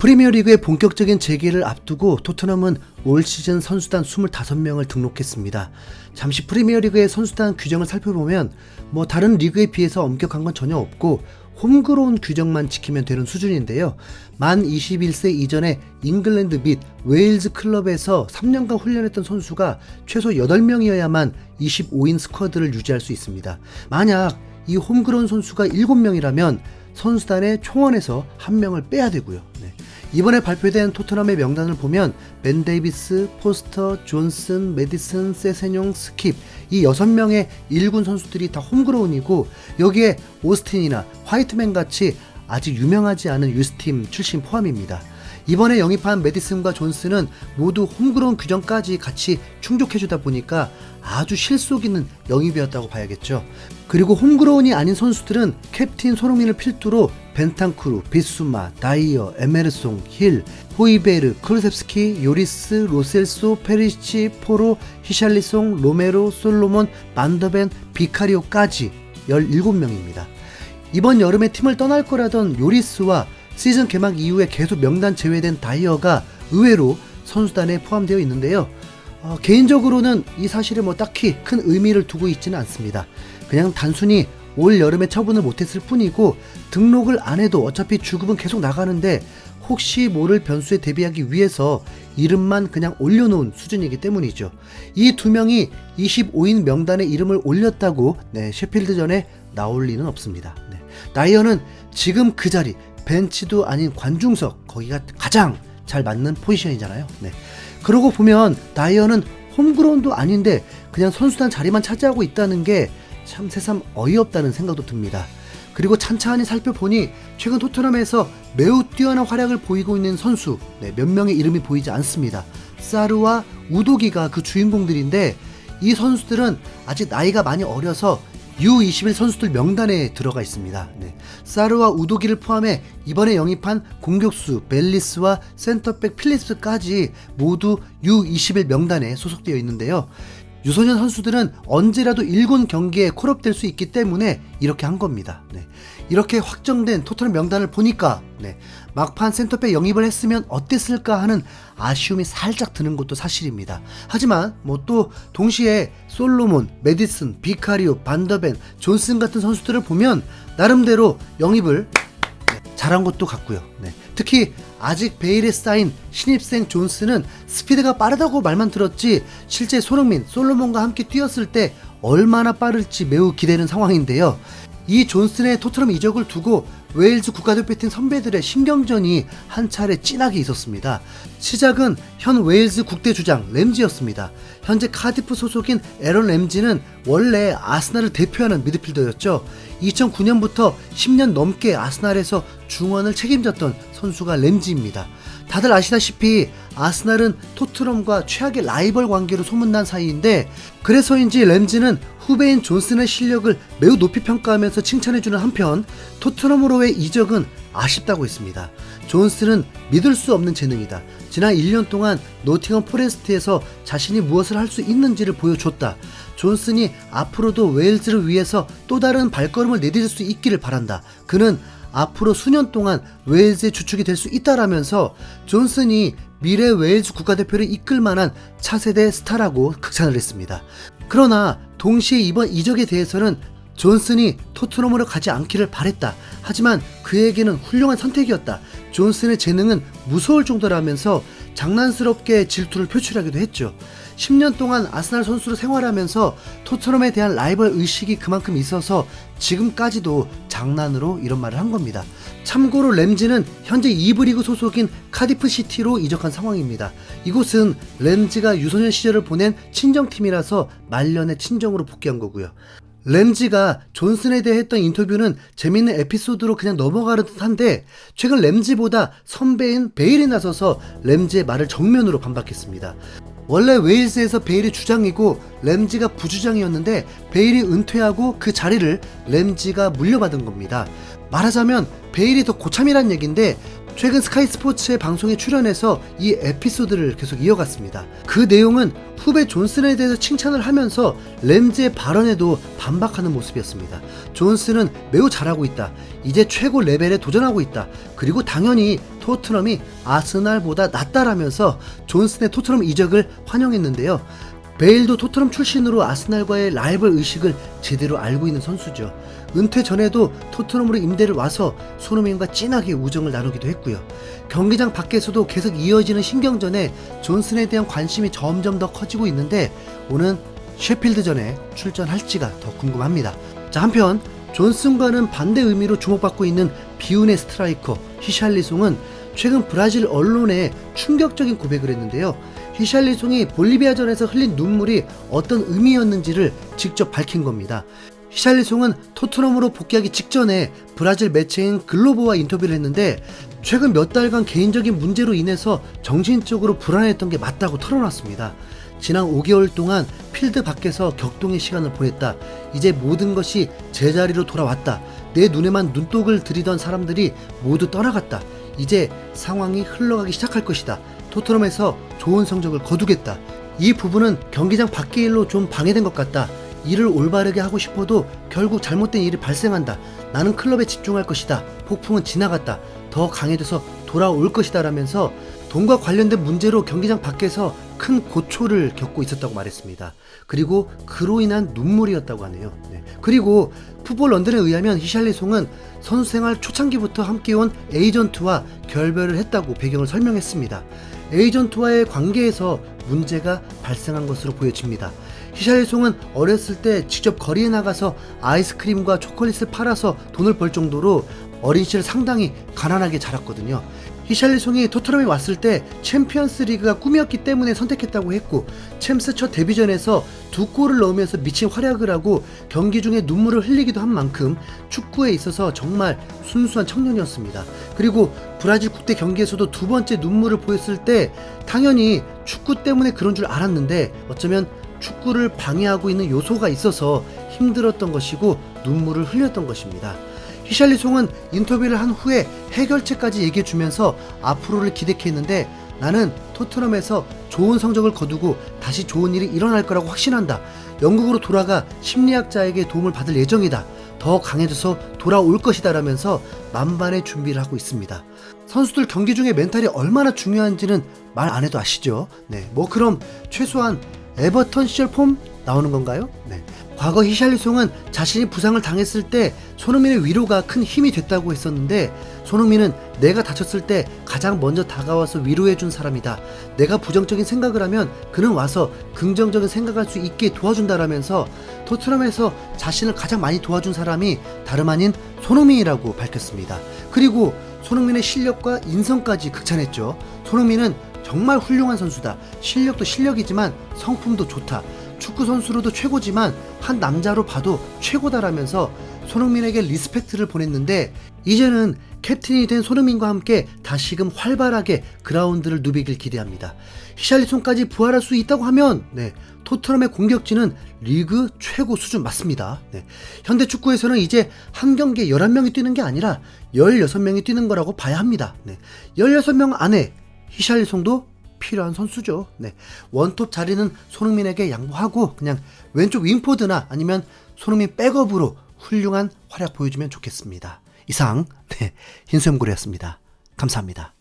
프리미어리그의 본격적인 재개를 앞두고 토트넘은 올 시즌 선수단 25명을 등록했습니다. 잠시 프리미어리그의 선수단 규정을 살펴보면 다른 리그에 비해서 엄격한 건 전혀 없고 홈그로운 규정만 지키면 되는 수준인데요. 만 21세 이전에 잉글랜드 및 웨일즈 클럽에서 3년간 훈련했던 선수가 최소 8명이어야만 25인 스쿼드를 유지할 수 있습니다. 만약 이 홈그로운 선수가 7명이라면 선수단의 총원에서 1명을 빼야 되고요. 이번에 발표된 토트넘의 명단을 보면 벤 데이비스, 포스터, 존슨, 메디슨, 세세뇽, 스킵 이 6명의 1군 선수들이 다 홈그로운이고 여기에 오스틴이나 화이트맨 같이 아직 유명하지 않은 유스팀 출신 포함입니다. 이번에 영입한 메디슨과 존슨은 모두 홈그로운 규정까지 같이 충족해주다 보니까 아주 실속 있는 영입이었다고 봐야겠죠. 그리고 홈그로운이 아닌 선수들은 캡틴 손흥민을 필두로 벤탄쿠르, 비수마, 다이어, 에메르송, 힐, 호이베르, 클루셉스키, 요리스, 로셀소, 페리시치, 포로, 히샬리송, 로메로, 솔로몬, 반더벤, 비카리오까지 17명입니다. 이번 여름에 팀을 떠날 거라던 요리스와 시즌 개막 이후에 계속 명단 제외된 다이어가 의외로 선수단에 포함되어 있는데요. 개인적으로는 이 사실에 딱히 큰 의미를 두고 있지는 않습니다. 그냥 단순히 올 여름에 처분을 못했을 뿐이고 등록을 안 해도 어차피 주급은 계속 나가는데 혹시 모를 변수에 대비하기 위해서 이름만 그냥 올려놓은 수준이기 때문이죠. 이 두 명이 25인 명단에 이름을 올렸다고 셰필드전에 나올 리는 없습니다. 다이어는 지금 그 자리 벤치도 아닌 관중석 거기가 가장 잘 맞는 포지션이잖아요. 그러고 보면 다이어는 홈그라운드 아닌데 그냥 선수단 자리만 차지하고 있다는 게 참 새삼 어이없다는 생각도 듭니다. 그리고 찬찬히 살펴보니 최근 토트넘에서 매우 뛰어난 활약을 보이고 있는 선수 몇 명의 이름이 보이지 않습니다. 사르와 우도기가 그 주인공들인데 이 선수들은 아직 나이가 많이 어려서 U21 선수들 명단에 들어가 있습니다. 사르와 우도기를 포함해 이번에 영입한 공격수 벨리스와 센터백 필립스까지 모두 U21 명단에 소속되어 있는데요. 유소년 선수들은 언제라도 1군 경기에 콜업될 수 있기 때문에 이렇게 한 겁니다. 이렇게 확정된 토트넘 명단을 보니까 막판 센터백 영입을 했으면 어땠을까 하는 아쉬움이 살짝 드는 것도 사실입니다. 하지만 또 동시에 솔로몬, 메디슨, 비카리오, 반더벤, 존슨 같은 선수들을 보면 나름대로 영입을 잘한 것도 같고요. 특히 아직 베일에 쌓인 신입생 존슨은 스피드가 빠르다고 말만 들었지 실제 손흥민, 솔로몬과 함께 뛰었을 때 얼마나 빠를지 매우 기대되는 상황인데요. 이 존슨의 토트넘 이적을 두고 웨일즈 국가대표팀 선배들의 신경전이 한 차례 진하게 있었습니다. 시작은 현 웨일즈 국대 주장 램지였습니다. 현재 카디프 소속인 에런 램지는 원래 아스날을 대표하는 미드필더였죠. 2009년부터 10년 넘게 아스날에서 중원을 책임졌던 선수가 램지입니다. 다들 아시다시피 아스날은 토트넘과 최악의 라이벌 관계로 소문난 사이인데 그래서인지 램지는 후배인 존슨의 실력을 매우 높이 평가하면서 칭찬해주는 한편 토트넘으로의 이적은 아쉽다고 했습니다. 존슨은 믿을 수 없는 재능이다. 지난 1년 동안 노팅엄 포레스트에서 자신이 무엇을 할 수 있는지를 보여줬다. 존슨이 앞으로도 웨일즈를 위해서 또 다른 발걸음을 내디딜 수 있기를 바란다. 그는 앞으로 수년 동안 웨일즈의 주축이 될 수 있다라면서 존슨이 미래 웨일즈 국가대표를 이끌 만한 차세대 스타라고 극찬을 했습니다. 그러나 동시에 이번 이적에 대해서는 존슨이 토트넘으로 가지 않기를 바랬다. 하지만 그에게는 훌륭한 선택이었다. 존슨의 재능은 무서울 정도라면서 장난스럽게 질투를 표출하기도 했죠. 10년 동안 아스날 선수로 생활하면서 토트넘에 대한 라이벌 의식이 그만큼 있어서 지금까지도 장난으로 이런 말을 한 겁니다. 참고로 램지는 현재 2부 리그 소속인 카디프 시티로 이적한 상황입니다. 이곳은 램지가 유소년 시절을 보낸 친정팀이라서 말년에 친정으로 복귀한 거고요. 램지가 존슨에 대해 했던 인터뷰는 재밌는 에피소드로 그냥 넘어가는 듯한데 최근 램지보다 선배인 베일이 나서서 램지의 말을 정면으로 반박했습니다. 원래 웨일즈에서 베일이 주장이고 램지가 부주장이었는데 베일이 은퇴하고 그 자리를 램지가 물려받은 겁니다. 말하자면 베일이 더 고참이란 얘기인데 최근 스카이 스포츠의 방송에 출연해서 이 에피소드를 계속 이어갔습니다. 그 내용은 후배 존슨에 대해서 칭찬을 하면서 램지의 발언에도 반박하는 모습이었습니다. 존슨은 매우 잘하고 있다. 이제 최고 레벨에 도전하고 있다. 그리고 당연히 토트넘이 아스날보다 낫다라면서 존슨의 토트넘 이적을 환영했는데요. 베일도 토트넘 출신으로 아스날과의 라이벌 의식을 제대로 알고 있는 선수죠. 은퇴 전에도 토트넘으로 임대를 와서 손흥민과 진하게 우정을 나누기도 했고요. 경기장 밖에서도 계속 이어지는 신경전에 존슨에 대한 관심이 점점 더 커지고 있는데 오는 셰필드전에 출전할지가 더 궁금합니다. 자, 한편 존슨과는 반대 의미로 주목받고 있는 비운의 스트라이커 히샬리송은 최근 브라질 언론에 충격적인 고백을 했는데요. 히샬리송이 볼리비아전에서 흘린 눈물이 어떤 의미였는지를 직접 밝힌 겁니다. 히샬리송은 토트넘으로 복귀하기 직전에 브라질 매체인 글로보와 인터뷰를 했는데 최근 몇 달간 개인적인 문제로 인해서 정신적으로 불안했던 게 맞다고 털어놨습니다. 지난 5개월 동안 필드 밖에서 격동의 시간을 보냈다. 이제 모든 것이 제자리로 돌아왔다. 내 눈에만 눈독을 들이던 사람들이 모두 떠나갔다. 이제 상황이 흘러가기 시작할 것이다. 토트넘에서 좋은 성적을 거두겠다. 이 부분은 경기장 밖의 일로 좀 방해된 것 같다. 일을 올바르게 하고 싶어도 결국 잘못된 일이 발생한다. 나는 클럽에 집중할 것이다. 폭풍은 지나갔다. 더 강해져서 돌아올 것이다 라면서 돈과 관련된 문제로 경기장 밖에서 큰 고초를 겪고 있었다고 말했습니다. 그리고 그로 인한 눈물이었다고 하네요. 그리고 풋볼 런던에 의하면 히샬리송은 선수 생활 초창기부터 함께 온 에이전트와 결별을 했다고 배경을 설명했습니다. 에이전트와의 관계에서 문제가 발생한 것으로 보여집니다. 히샬리송은 어렸을 때 직접 거리에 나가서 아이스크림과 초콜릿을 팔아서 돈을 벌 정도로 어린 시절 상당히 가난하게 자랐거든요. 히샬리송이 토트넘에 왔을 때 챔피언스 리그가 꿈이었기 때문에 선택했다고 했고 챔스 첫 데뷔전에서 2골을 넣으면서 미친 활약을 하고 경기 중에 눈물을 흘리기도 한 만큼 축구에 있어서 정말 순수한 청년이었습니다. 그리고 브라질 국대 경기에서도 두 번째 눈물을 보였을 때 당연히 축구 때문에 그런 줄 알았는데 어쩌면 축구를 방해하고 있는 요소가 있어서 힘들었던 것이고 눈물을 흘렸던 것입니다. 히샬리송은 인터뷰를 한 후에 해결책까지 얘기해주면서 앞으로를 기대했는데 나는 토트넘에서 좋은 성적을 거두고 다시 좋은 일이 일어날 거라고 확신한다. 영국으로 돌아가 심리학자에게 도움을 받을 예정이다. 더 강해져서 돌아올 것이다 라면서 만반의 준비를 하고 있습니다. 선수들 경기 중에 멘탈이 얼마나 중요한지는 말 안 해도 아시죠? 그럼 최소한 에버턴 시절 폼 나오는 건가요? 과거 히샬리송은 자신이 부상을 당했을 때 손흥민의 위로가 큰 힘이 됐다고 했었는데 손흥민은 내가 다쳤을 때 가장 먼저 다가와서 위로해준 사람이다. 내가 부정적인 생각을 하면 그는 와서 긍정적인 생각할 수 있게 도와준다라면서 토트넘에서 자신을 가장 많이 도와준 사람이 다름 아닌 손흥민이라고 밝혔습니다. 그리고 손흥민의 실력과 인성까지 극찬했죠. 손흥민은 정말 훌륭한 선수다. 실력도 실력이지만 성품도 좋다. 축구 선수로도 최고지만 한 남자로 봐도 최고다라면서 손흥민에게 리스펙트를 보냈는데 이제는 캡틴이 된 손흥민과 함께 다시금 활발하게 그라운드를 누비길 기대합니다. 히샬리송까지 부활할 수 있다고 하면 토트넘의 공격진은 리그 최고 수준 맞습니다. 현대 축구에서는 이제 한 경기에 11명이 뛰는 게 아니라 16명이 뛰는 거라고 봐야 합니다. 16명 안에 히샬리송도 필요한 선수죠. 원톱 자리는 손흥민에게 양보하고 그냥 왼쪽 윙포드나 아니면 손흥민 백업으로 훌륭한 활약 보여주면 좋겠습니다. 이상 흰수염고래였습니다. 감사합니다.